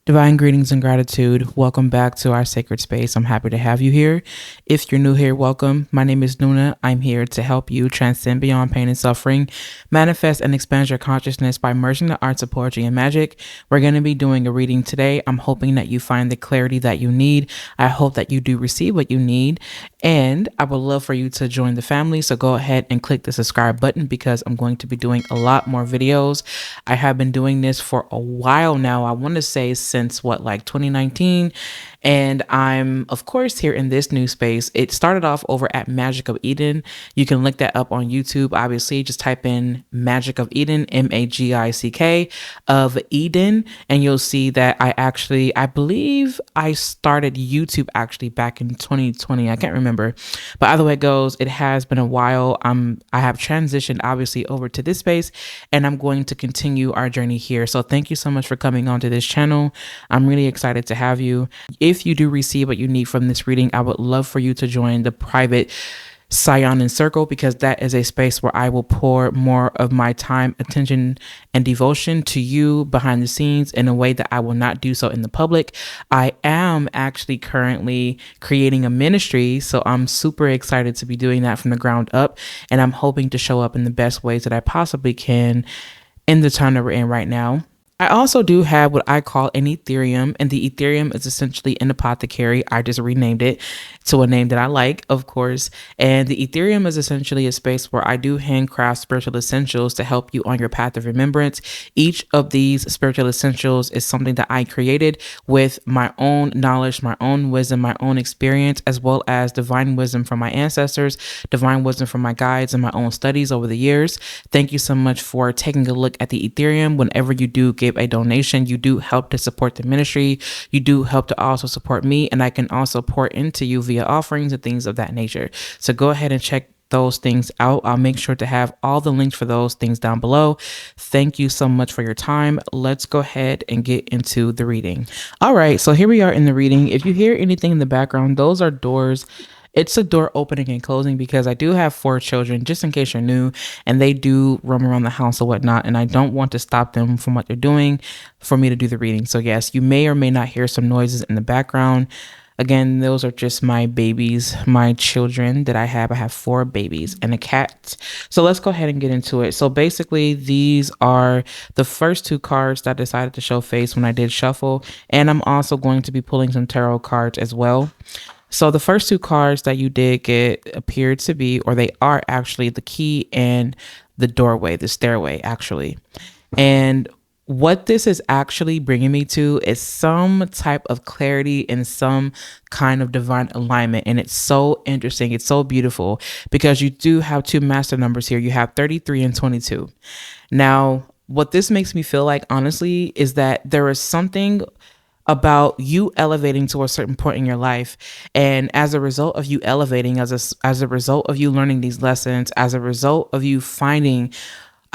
Divine greetings and gratitude. Welcome back to our sacred space. I'm happy to have you here. If you're new here, welcome. My name is Nuna. I'm here to help you transcend beyond pain and suffering, manifest and expand your consciousness by merging the arts of poetry and magic. We're going to be doing a reading today. I'm hoping that you find the clarity that you need. I hope that you do receive what you need. And I would love for you to join the family. So go ahead and click the subscribe button because I'm going to be doing a lot more videos. I have been doing this for a while now. I want to say since like 2019. And I'm, of course, here in this new space. It started off over at Magic of Eden. You can look that up on YouTube. Obviously, just type in Magic of Eden, Magick of Eden, and you'll see that I believe I started YouTube actually back in 2020. I can't remember, but either way it goes, it has been a while. I have transitioned obviously over to this space, and I'm going to continue our journey here. So thank you so much for coming onto this channel. I'm really excited to have you. If you do receive what you need from this reading, I would love for you to join the private Saiyonan circle, because that is a space where I will pour more of my time, attention, and devotion to you behind the scenes in a way that I will not do so in the public. I am actually currently creating a ministry, so I'm super excited to be doing that from the ground up, and I'm hoping to show up in the best ways that I possibly can in the time that we're in right now. I also do have what I call an Ethereum, and the Ethereum is essentially an apothecary. I just renamed it to a name that I like, of course. And the Ethereum is essentially a space where I do handcraft spiritual essentials to help you on your path of remembrance. Each of these spiritual essentials is something that I created with my own knowledge, my own wisdom, my own experience, as well as divine wisdom from my ancestors, divine wisdom from my guides, and my own studies over the years. Thank you so much for taking a look at the Ethereum. Whenever you do give a donation, you do help to support the ministry. You do help to also support me, and I can also pour into you via offerings and things of that nature. So go ahead and check those things out. I'll make sure to have all the links for those things down below. Thank you so much for your time. Let's go ahead and get into the reading. All right, so here we are in the reading. If you hear anything in the background, those are doors. It's a door opening and closing because I do have 4 children, just in case you're new, and they do roam around the house or whatnot, and I don't want to stop them from what they're doing for me to do the reading. So yes, you may or may not hear some noises in the background. Again, those are just my babies, my children that I have. I have 4 babies and a cat. So let's go ahead and get into it. So basically, these are the first 2 cards that I decided to show face when I did shuffle, and I'm also going to be pulling some tarot cards as well. So the first 2 cards that you did get appeared to be, or they are actually, the key and the doorway, the stairway actually. And what this is actually bringing me to is some type of clarity and some kind of divine alignment. And it's so interesting. It's so beautiful because you do have 2 master numbers here. You have 33 and 22. Now, what this makes me feel like, honestly, is that there is something about you elevating to a certain point in your life, and as a result of you elevating, as a result of you learning these lessons, as a result of you finding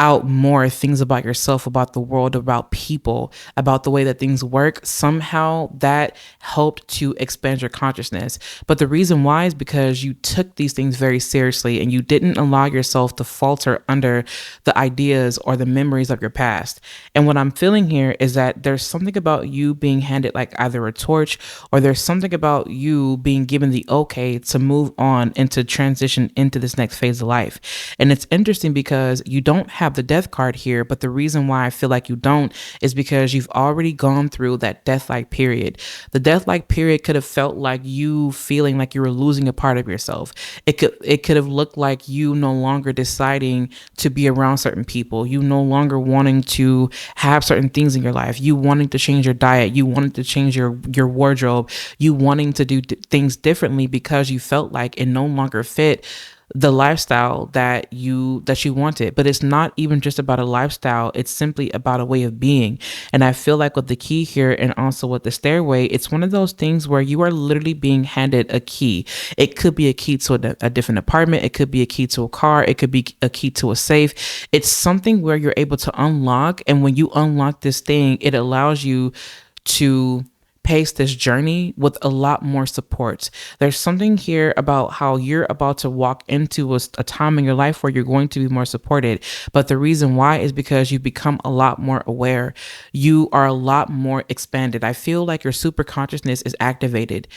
out more things about yourself, about the world, about people, about the way that things work, somehow that helped to expand your consciousness. But the reason why is because you took these things very seriously and you didn't allow yourself to falter under the ideas or the memories of your past. And what I'm feeling here is that there's something about you being handed like either a torch, or there's something about you being given the okay to move on and to transition into this next phase of life. And it's interesting because you don't have the death card here, but the reason why I feel like you don't is because you've already gone through that death-like period. The death-like period could have felt like you feeling like you were losing a part of yourself. It could have looked like you no longer deciding to be around certain people, you no longer wanting to have certain things in your life, you wanting to change your diet, you wanting to change your wardrobe, you wanting to do things differently because you felt like it no longer fit the lifestyle that you wanted. But it's not even just about a lifestyle, it's simply about a way of being. And I feel like with the key here and also with the stairway, it's one of those things where you are literally being handed a key. It could be a key to a different apartment, it could be a key to a car, it could be a key to a safe. It's something where you're able to unlock, and when you unlock this thing, it allows you to pace this journey with a lot more support. There's something here about how you're about to walk into a time in your life where you're going to be more supported. But the reason why is because you become a lot more aware. You are a lot more expanded. I feel like your super consciousness is activated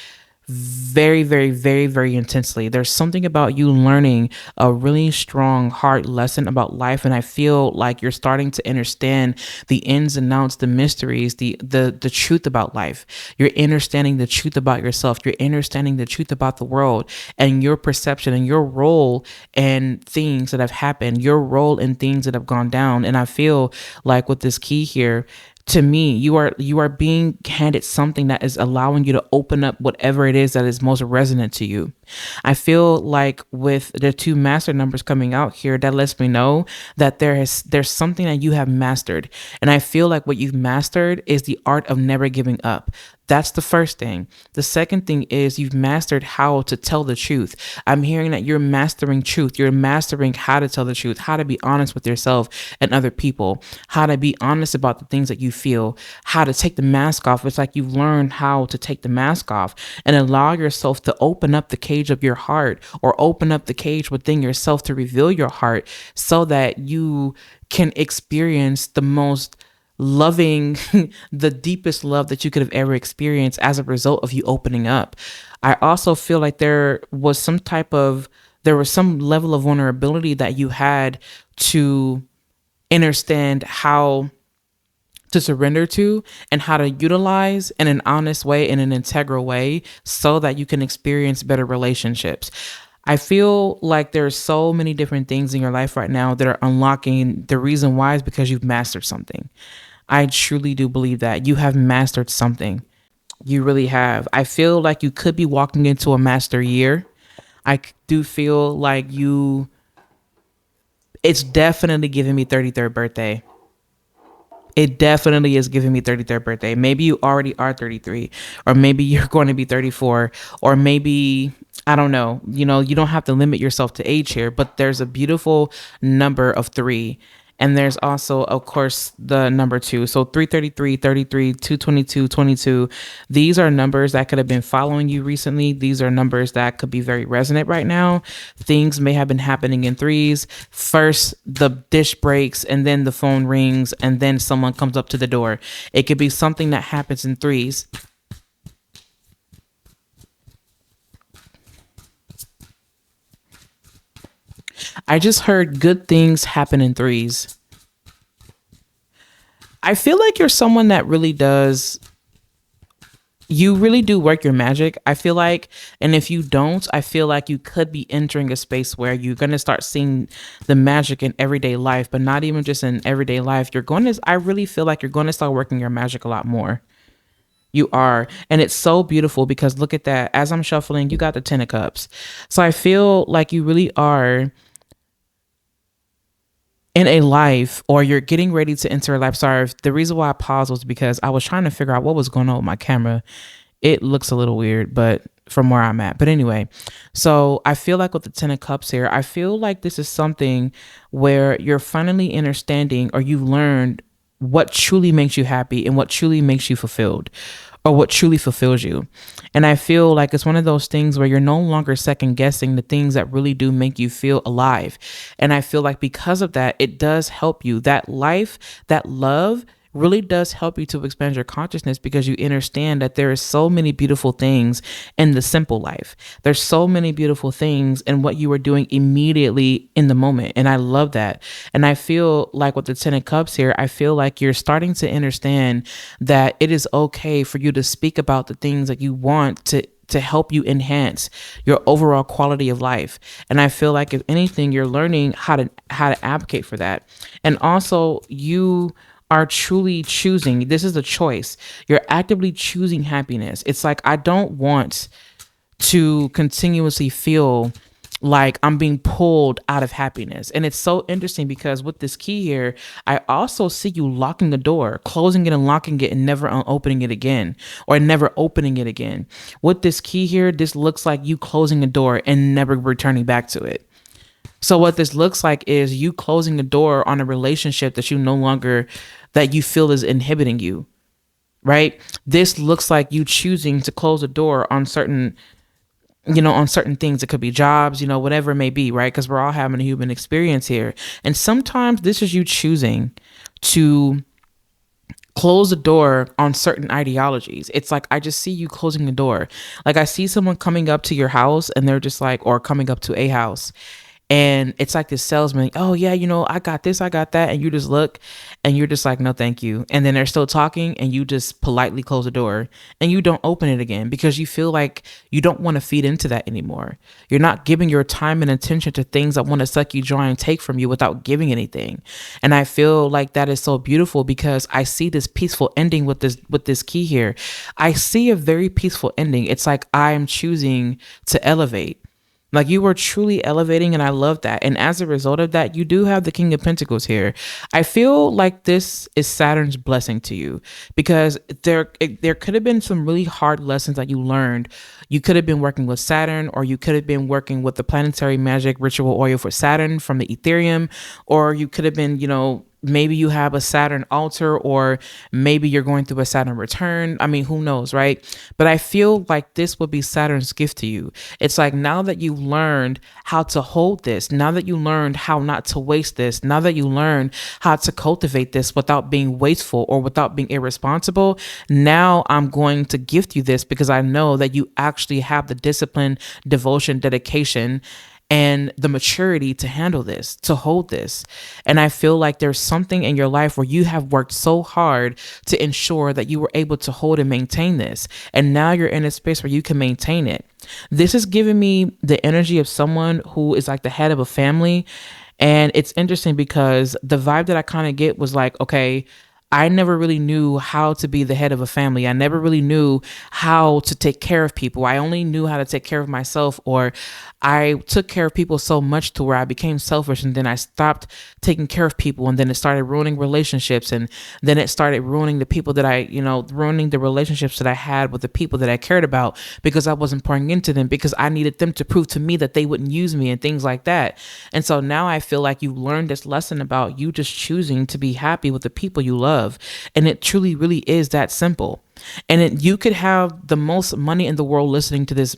very, very, very, very intensely. There's something about you learning a really strong, hard lesson about life, and I feel like you're starting to understand the ins and outs, the mysteries, the truth about life. You're understanding the truth about yourself. You're understanding the truth about the world and your perception and your role in things that have happened, your role in things that have gone down. And I feel like with this key here, to me, you are being handed something that is allowing you to open up whatever it is that is most resonant to you. I feel like with the two master numbers coming out here, that lets me know that there's something that you have mastered. And I feel like what you've mastered is the art of never giving up. That's the first thing. The second thing is you've mastered how to tell the truth. I'm hearing that you're mastering truth. You're mastering how to tell the truth, how to be honest with yourself and other people, how to be honest about the things that you feel, how to take the mask off. It's like you've learned how to take the mask off and allow yourself to open up the cage of your heart, or open up the cage within yourself to reveal your heart, so that you can experience the most loving, the deepest love that you could have ever experienced as a result of you opening up. I also feel like there was some level of vulnerability that you had to understand how to surrender to and how to utilize in an honest way, in an integral way, so that you can experience better relationships. I feel like there's so many different things in your life right now that are unlocking. The reason why is because you've mastered something. I truly do believe that you have mastered something. You really have. I feel like you could be walking into a master year. Do feel like it's definitely giving me 33rd birthday. It definitely is giving me 33rd birthday. Maybe you already are 33, or maybe you're going to be 34, or maybe, I don't know. You don't have to limit yourself to age here, but there's a beautiful number of 3. And there's also, of course, the number 2. So 333, 33, 222, 22. These are numbers that could have been following you recently. These are numbers that could be very resonant right now. Things may have been happening in threes. First, the dish breaks, and then the phone rings, and then someone comes up to the door. It could be something that happens in threes. I just heard good things happen in threes. I feel like you're someone that you really do work your magic, I feel like. And if you don't, I feel like you could be entering a space where you're going to start seeing the magic in everyday life, but not even just in everyday life. I really feel like you're going to start working your magic a lot more. You are. And it's so beautiful because look at that. As I'm shuffling, you got the 10 of cups. So I feel like you really are in a life, or you're getting ready to enter a life. Sorry, the reason why I paused was because I was trying to figure out what was going on with my camera. It looks a little weird, but from where I'm at. But anyway, so I feel like with the 10 of cups here, I feel like this is something where you're finally understanding, or you've learned what truly makes you happy and what truly makes you fulfilled, or what truly fulfills you. And I feel like it's one of those things where you're no longer second guessing the things that really do make you feel alive. And I feel like because of that, it does help you. That life, that love really does help you to expand your consciousness, because you understand that there is so many beautiful things in the simple life. There's so many beautiful things in what you are doing immediately in the moment. And I love that. And I feel like with the 10 of cups here, I feel like you're starting to understand that it is okay for you to speak about the things that you want to help you enhance your overall quality of life. And I feel like if anything, you're learning how to advocate for that. And also you are truly choosing. This is a choice. You're actively choosing happiness. It's like, I don't want to continuously feel like I'm being pulled out of happiness. And it's so interesting because with this key here, I also see you locking the door, closing it and locking it and never opening it again, or never opening it again. With this key here, this looks like you closing a door and never returning back to it. So what this looks like is you closing the door on a relationship that you no longer, that you feel is inhibiting you. right? This looks like you choosing to close the door on certain, on certain things. It could be jobs, whatever it may be, right? Because we're all having a human experience here. And sometimes this is you choosing to close the door on certain ideologies. It's like I just see you closing the door. Like I see someone coming up to your house and they're just like, or coming up to a house, and it's like this salesman, oh yeah, I got this, I got that, and you just look and you're just like, no thank you. And then they're still talking and you just politely close the door and you don't open it again because you feel like you don't want to feed into that anymore. You're not giving your time and attention to things that want to suck you dry and take from you without giving anything. And I feel like that is so beautiful because I see this peaceful ending with this key here. I see a very peaceful ending. It's like I am choosing to elevate. Like you were truly elevating, and I love that. And as a result of that, you do have the King of Pentacles here. I feel like this is Saturn's blessing to you because there could have been some really hard lessons that you learned. You could have been working with Saturn, or you could have been working with the planetary magic ritual oil for Saturn from the Ethereum, or you could have been, maybe you have a Saturn altar, or maybe you're going through a Saturn return. I mean, who knows, right? But I feel like this would be Saturn's gift to you. It's like now that you've learned how to hold this, now that you learned how not to waste this, now that you learned how to cultivate this without being wasteful or without being irresponsible, now I'm going to gift you this because I know that you actually have the discipline, devotion, dedication, and the maturity to handle this, to hold this. And I feel like there's something in your life where you have worked so hard to ensure that you were able to hold and maintain this. And now you're in a space where you can maintain it. This is giving me the energy of someone who is like the head of a family. And it's interesting because the vibe that I kind of get was like, okay, I never really knew how to be the head of a family. I never really knew how to take care of people. I only knew how to take care of myself, or I took care of people so much to where I became selfish, and then I stopped taking care of people, and then it started ruining relationships, and then it started ruining the people that ruining the relationships that I had with the people that I cared about because I wasn't pouring into them, because I needed them to prove to me that they wouldn't use me and things like that. And so now I feel like you learned this lesson about you just choosing to be happy with the people you love. And it truly, really is that simple. And you could have the most money in the world listening to this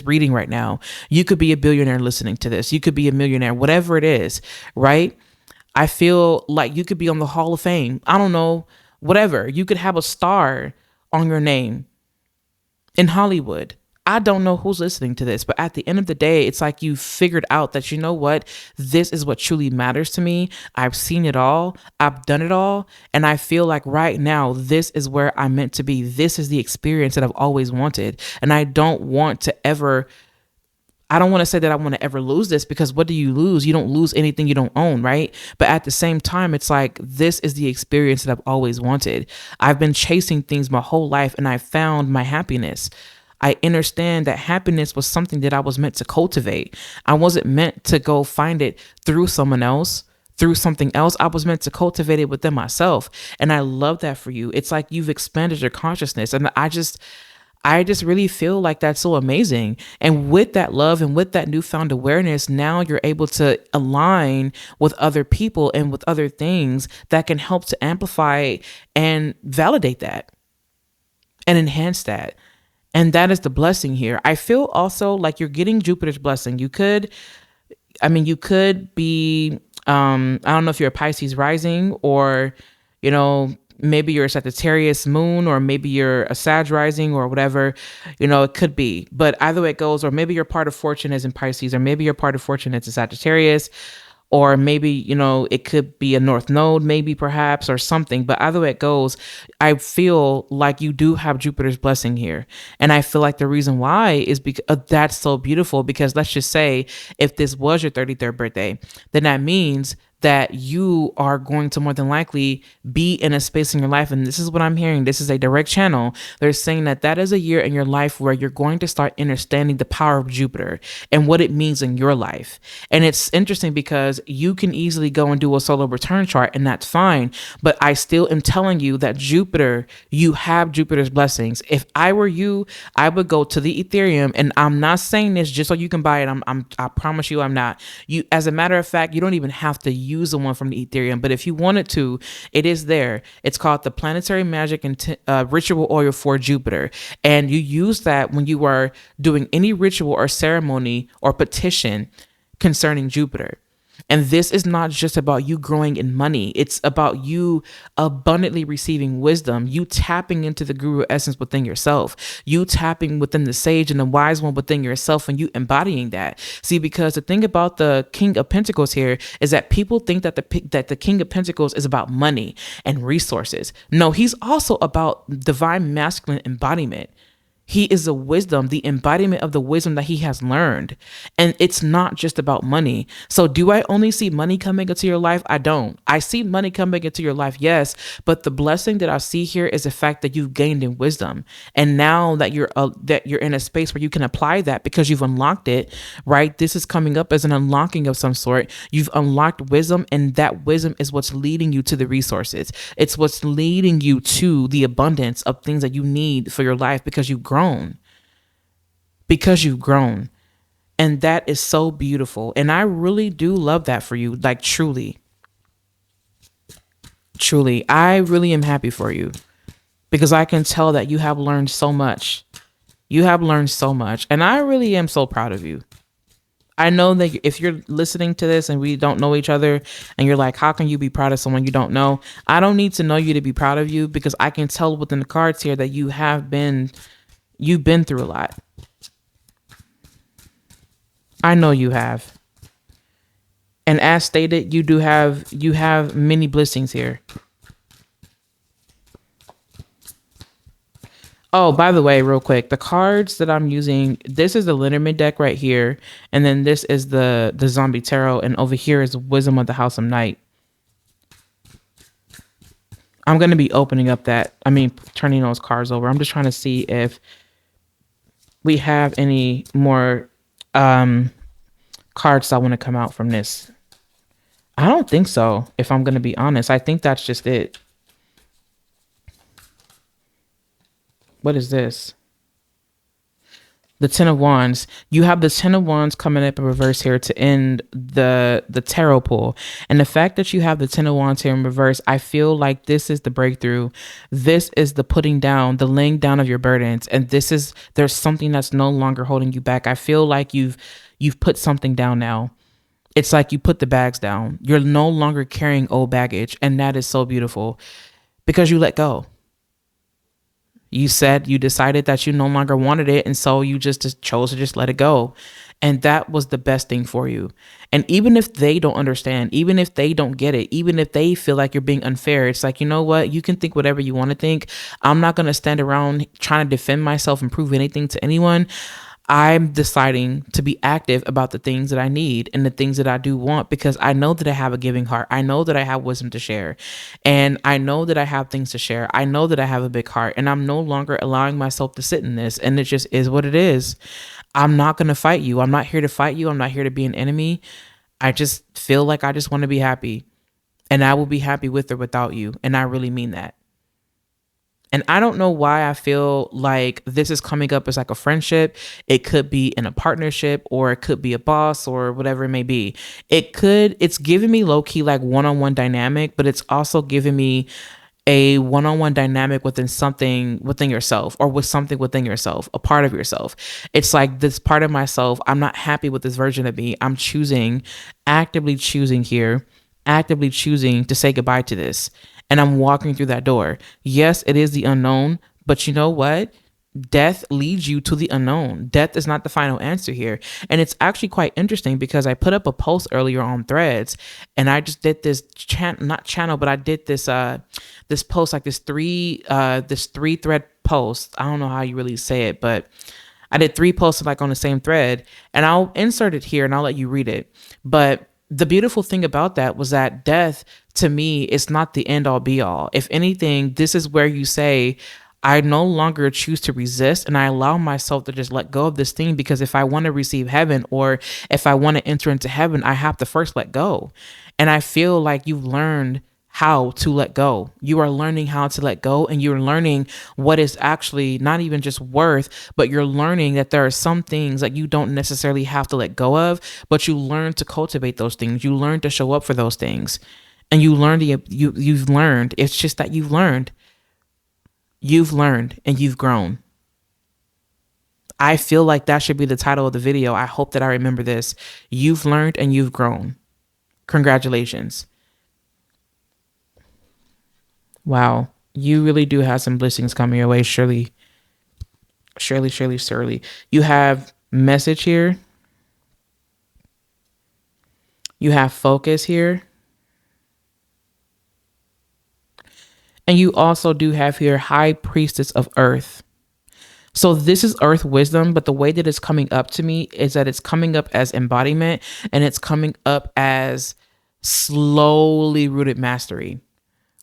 reading right now. You could be a billionaire listening to this. You could be a millionaire, whatever it is, right? I feel like you could be on the Hall of Fame. I don't know, whatever. You could have a star on your name in Hollywood. I don't know who's listening to this, but at the end of the day, it's like you figured out that, you know what, this is what truly matters to me. I've seen it all. I've done it all. And I feel like right now, this is where I'm meant to be. This is the experience that I've always wanted. And I don't want to say that I want to ever lose this, because what do you lose? You don't lose anything you don't own, right? But at the same time, it's like, this is the experience that I've always wanted. I've been chasing things my whole life, and I found my happiness. I understand that happiness was something that I was meant to cultivate. I wasn't meant to go find it through someone else, through something else. I was meant to cultivate it within myself. And I love that for you. It's like you've expanded your consciousness. And I just really feel like that's so amazing. And with that love and with that newfound awareness, now you're able to align with other people and with other things that can help to amplify and validate that and enhance that. And that is the blessing here. I feel also like you're getting Jupiter's blessing. You could be, I don't know if you're a Pisces rising, or, maybe you're a Sagittarius moon, or maybe you're a Sag rising, or whatever, it could be. But either way it goes, or maybe your part of fortune is in Pisces, or maybe your part of fortune is in Sagittarius, or maybe, it could be a North Node, maybe perhaps, or something. But either way it goes, I feel like you do have Jupiter's blessing here. And I feel like the reason why is because that's so beautiful, because let's just say if this was your 33rd birthday, then that means that you are going to more than likely be in a space in your life. And this is what I'm hearing. This is a direct channel. They're saying that is a year in your life where you're going to start understanding the power of Jupiter and what it means in your life. And it's interesting because you can easily go and do a solar return chart, and that's fine. But I still am telling you that Jupiter, you have Jupiter's blessings. If I were you, I would go to the Ethereum, and I'm not saying this just so you can buy it. I promise you I'm not. As a matter of fact, you don't even have to use use the one from the Ethereum, but if you wanted to, it is there. It's called the Planetary Magic and Ritual Oil for Jupiter. And you use that when you are doing any ritual or ceremony or petition concerning Jupiter. And this is not just about you growing in money. It's about you abundantly receiving wisdom, you tapping into the guru essence within yourself, you tapping within the sage and the wise one within yourself, and you embodying that. See, because the thing about the King of Pentacles here is that people think that the King of Pentacles is about money and resources. No, he's also about divine masculine embodiment. He is the wisdom, the embodiment of the wisdom that he has learned. And it's not just about money. So do I only see money coming into your life? I don't. I see money coming into your life, yes. But the blessing that I see here is the fact that you've gained in wisdom. And now that you're in a space where you can apply that because you've unlocked it, right? This is coming up as an unlocking of some sort. You've unlocked wisdom, and that wisdom is what's leading you to the resources. It's what's leading you to the abundance of things that you need for your life because you've grown. And that is so beautiful. And I really do love that for you. Like truly, I really am happy for you because I can tell that you have learned so much. You have learned so much. And I really am so proud of you. I know that if you're listening to this and we don't know each other and you're like, how can you be proud of someone you don't know? I don't need to know you to be proud of you because I can tell within the cards here that you've been through a lot. I know you have. And as stated, you have many blessings here. Oh, by the way, real quick, the cards that I'm using, this is the Lenormand deck right here. And then this is the Zombie Tarot. And over here is Wisdom of the House of Night. I'm going to be opening up turning those cards over. I'm just trying to see if we have any more cards that want to come out from this. I don't think so, if I'm going to be honest. I think that's just it. What is this? The Ten of Wands. You have the Ten of Wands coming up in reverse here to end the tarot pull. And the fact that you have the Ten of Wands here in reverse, I feel like this is the breakthrough. This is the putting down, the laying down of your burdens. And there's something that's no longer holding you back. I feel like you've put something down now. It's like you put the bags down. You're no longer carrying old baggage. And that is so beautiful because you let go. You decided that you no longer wanted it. And so you just chose to just let it go. And that was the best thing for you. And even if they don't understand, even if they don't get it, even if they feel like you're being unfair, it's like, you know what? You can think whatever you want to think. I'm not going to stand around trying to defend myself and prove anything to anyone. I'm deciding to be active about the things that I need and the things that I do want because I know that I have a giving heart. I know that I have wisdom to share, and I know that I have things to share. I know that I have a big heart, and I'm no longer allowing myself to sit in this, and it just is what it is. I'm not going to fight you. I'm not here to fight you. I'm not here to be an enemy. I just feel like I just want to be happy, and I will be happy with or without you, and I really mean that. And I don't know why I feel like this is coming up as like a friendship. It could be in a partnership, or it could be a boss, or whatever it may be. It's giving me low key like one-on-one dynamic, but it's also giving me a one-on-one dynamic within something within yourself, or with something within yourself, a part of yourself. It's like this part of myself, I'm not happy with this version of me. I'm actively choosing to say goodbye to this. And I'm walking through that door. Yes, it is the unknown, but you know what? Death leads you to the unknown. Death is not the final answer here. And it's actually quite interesting because I put up a post earlier on Threads, and I just did this I did this post, like this three thread post. I don't know how you really say it, but I did 3 posts like on the same thread, and I'll insert it here and I'll let you read it. But the beautiful thing about that was that death, to me, is not the end all be all. If anything, this is where you say, I no longer choose to resist, and I allow myself to just let go of this thing, because if I want to receive heaven, or if I want to enter into heaven, I have to first let go. And I feel like you've learned how to let go. You are learning how to let go, and you're learning what is actually not even just worth, but you're learning that there are some things that you don't necessarily have to let go of, but you learn to cultivate those things. You learn to show up for those things. And you've learned. It's just that you've learned. You've learned and you've grown. I feel like that should be the title of the video. I hope that I remember this. You've learned and you've grown. Congratulations. Wow. You really do have some blessings coming your way, Shirley. Shirley. You have message here. You have focus here. And you also do have here High Priestess of Earth. So this is earth wisdom, but the way that it's coming up to me is that it's coming up as embodiment, and it's coming up as slowly rooted mastery.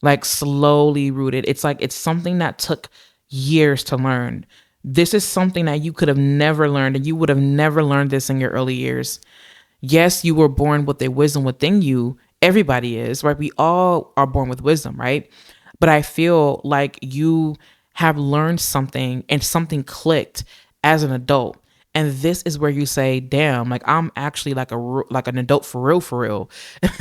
Like slowly rooted. It's like it's something that took years to learn. This is something that you could have never learned, and you would have never learned this in your early years. Yes, you were born with a wisdom within you. Everybody is, right? We all are born with wisdom, right? But I feel like you have learned something and something clicked as an adult. And this is where you say, damn, like I'm actually like like an adult for real, for real.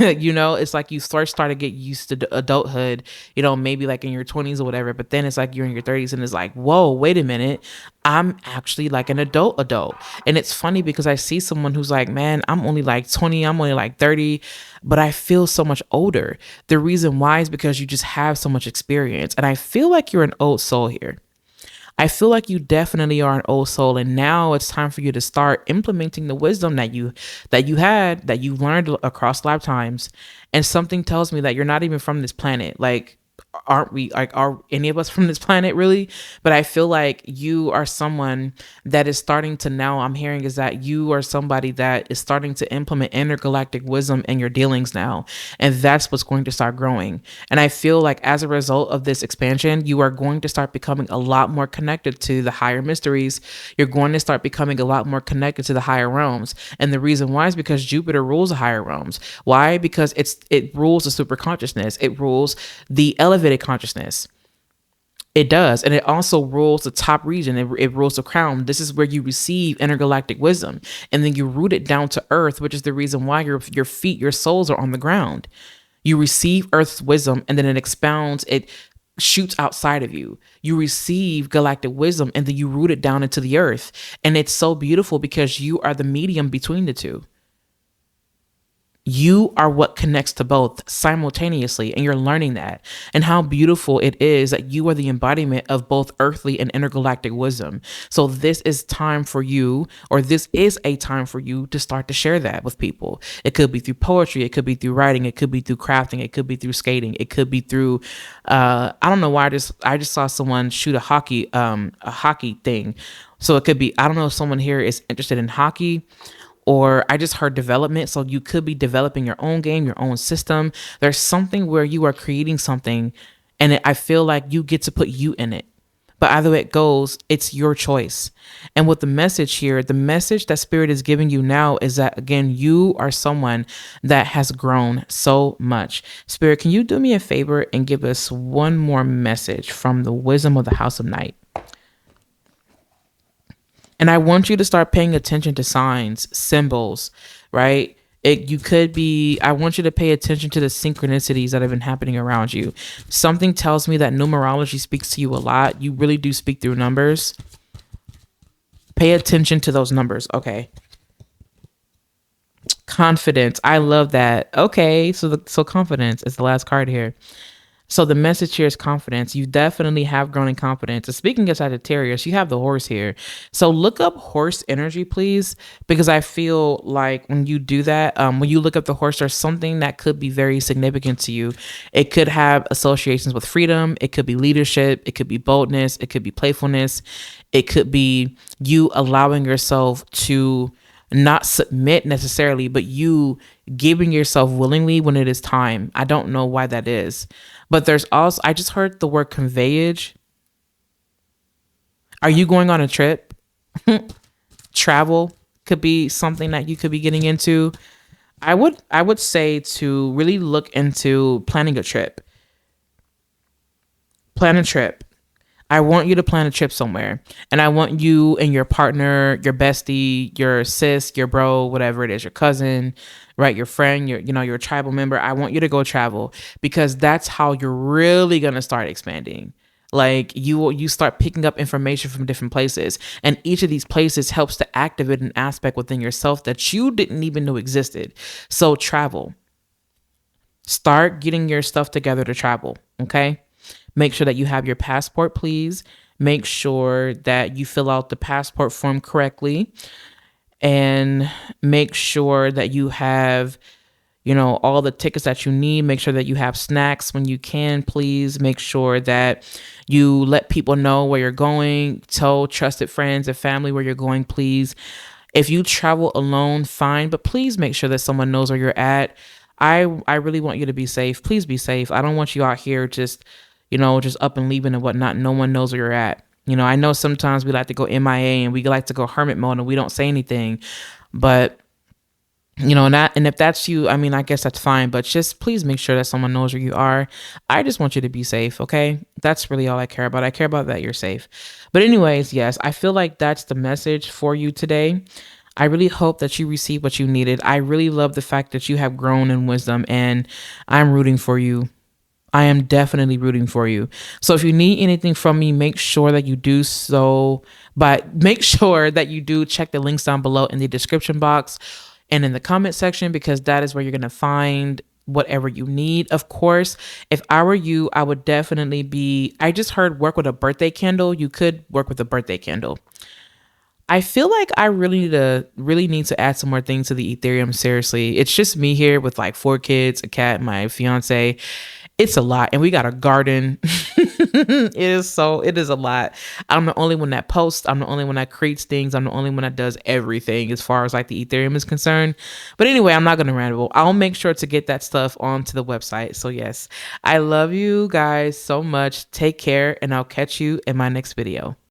You know, it's like you start to get used to adulthood, you know, maybe like in your 20s or whatever, but then it's like you're in your 30s and it's like, whoa, wait a minute. I'm actually like an adult. And it's funny because I see someone who's like, man, I'm only like 20, I'm only like 30, but I feel so much older. The reason why is because you just have so much experience. And I feel like you're an old soul here. I feel like you definitely are an old soul, and now it's time for you to start implementing the wisdom that you learned across lifetimes. And something tells me that you're not even from this planet. Like, aren't we, like, are any of us from this planet really? But I feel like you are someone that is starting to, now I'm hearing is that you are somebody that is starting to implement intergalactic wisdom in your dealings now, and that's what's going to start growing. And I feel like as a result of this expansion, you are going to start becoming a lot more connected to the higher mysteries. You're going to start becoming a lot more connected to the higher realms. And the reason why is because Jupiter rules the higher realms. Why? Because it rules the super consciousness. It rules the elevated consciousness. It does. And it also rules the top region. It rules the crown. This is where you receive intergalactic wisdom. And then you root it down to earth, which is the reason why your feet, your souls are on the ground. You receive earth's wisdom, and then it expounds, it shoots outside of you. You receive galactic wisdom, and then you root it down into the earth. And it's so beautiful because you are the medium between the two. You are what connects to both simultaneously, and you're learning that. And how beautiful it is that you are the embodiment of both earthly and intergalactic wisdom. So this is time for you, or this is a time for you to start to share that with people. It could be through poetry, it could be through writing, it could be through crafting, it could be through skating, it could be through I don't know why I just saw someone shoot a hockey thing. So it could be, I don't know if someone here is interested in hockey, or I just heard development. So you could be developing your own game, your own system. There's something where you are creating something, and I feel like you get to put you in it. But either way it goes, it's your choice. And with the message here, the message that Spirit is giving you now is that, again, you are someone that has grown so much. Spirit, can you do me a favor and give us one more message from the wisdom of the House of Night? And I want you to start paying attention to signs, symbols, right? You could be, I want you to pay attention to the synchronicities that have been happening around you. Something tells me that numerology speaks to you a lot. You really do speak through numbers. Pay attention to those numbers. Okay. Confidence. I love that. Okay. So confidence is the last card here. So the message here is confidence. You definitely have grown in confidence. And speaking of Sagittarius, you have the horse here. So look up horse energy, please, because I feel like when you do that, when you look up the horse, there's something that could be very significant to you. It could have associations with freedom. It could be leadership. It could be boldness. It could be playfulness. It could be you allowing yourself to not submit necessarily, but you giving yourself willingly when it is time. I don't know why that is. But there's also, I just heard the word conveyage. Are you going on a trip? Travel could be something that you could be getting into. I would say to really look into planning a trip. Plan a trip. I want you to plan a trip somewhere. And I want you and your partner, your bestie, your sis, your bro, whatever it is, your cousin, right? Your friend, your tribal member. I want you to go travel because that's how you're really going to start expanding. Like you start picking up information from different places. And each of these places helps to activate an aspect within yourself that you didn't even know existed. So travel. Start getting your stuff together to travel. Okay. Make sure that you have your passport, please. Make sure that you fill out the passport form correctly and make sure that you have, all the tickets that you need. Make sure that you have snacks when you can, please. Make sure that you let people know where you're going. Tell trusted friends and family where you're going, please. If you travel alone, fine, but please make sure that someone knows where you're at. I really want you to be safe. Please be safe. I don't want you out here just up and leaving and whatnot. No one knows where you're at. I know sometimes we like to go MIA and we like to go hermit mode and we don't say anything, but and if that's you, I mean, I guess that's fine, but just please make sure that someone knows where you are. I just want you to be safe, okay? That's really all I care about. I care about that you're safe. But anyways, yes, I feel like that's the message for you today. I really hope that you received what you needed. I really love the fact that you have grown in wisdom and I'm rooting for you. I am definitely rooting for you. So if you need anything from me, make sure that you do so, but make sure that you do check the links down below in the description box and in the comment section, because that is where you're going to find whatever you need. Of course, if I were you, I would definitely I just heard work with a birthday candle. You could work with a birthday candle. I feel like I really need to add some more things to the Ethereum. Seriously, it's just me here with like 4 kids, a cat, my fiance. It's a lot, and we got a garden. It is a lot. I'm the only one that posts. I'm the only one that creates things. I'm the only one that does everything as far as like the Ethereum is concerned. But anyway, I'm not gonna ramble. I'll make sure to get that stuff onto the website. So yes, I love you guys so much. Take care, and I'll catch you in my next video.